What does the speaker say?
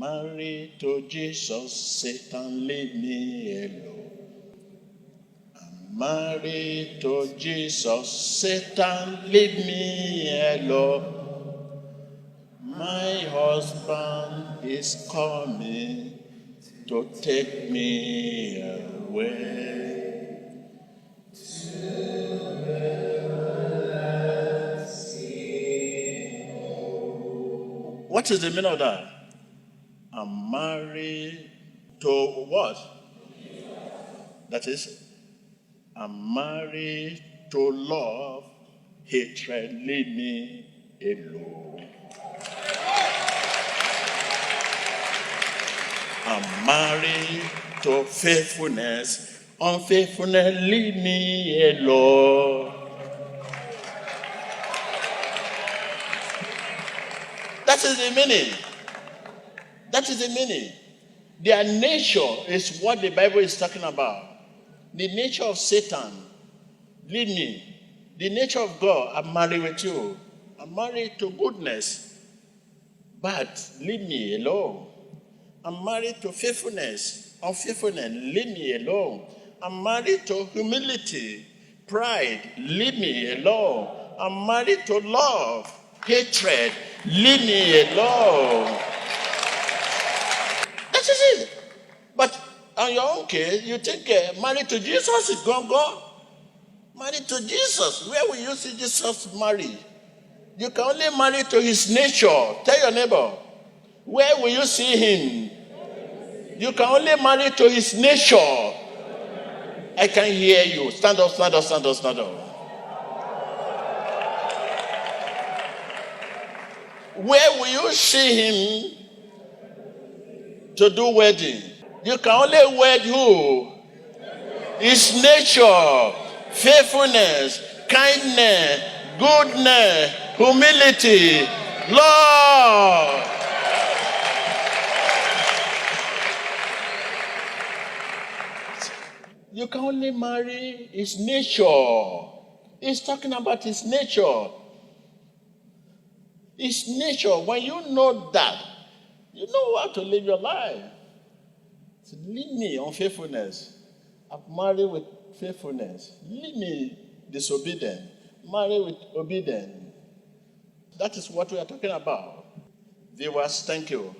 married to Jesus, Satan, leave me alone. I'm married to Jesus, Satan, leave me alone. My husband is coming to take me away. What is the meaning of that? I'm married to what? That is, I'm married to love, hatred, leave me alone. I'm married to faithfulness, unfaithfulness, leave me alone. That is the meaning. That is the meaning. Their nature is what the Bible is talking about. The nature of Satan, leave me. The nature of God, I'm married with you. I'm married to goodness, but leave me alone. I'm married to faithfulness, unfaithfulness, leave me alone. I'm married to humility, pride, leave me alone. I'm married to love, hatred, leave me alone. That is it. But on your own case, you think married to Jesus is gone. Married to Jesus. Where will you see Jesus married? You can only marry to his nature. Tell your neighbor. Where will you see him? You can only marry to his nature. I can hear you. Stand up, stand up, stand up, stand up. Where will you see him to do wedding? You can only wed who? His nature, faithfulness, kindness, goodness, humility, love. You can only marry his nature. He's talking about his nature. His nature, when you know that, you know how to live your life. So leave me unfaithfulness. I've married with faithfulness. Leave me disobedient. Marry with obedience. That is what we are talking about. Viewers, thank you.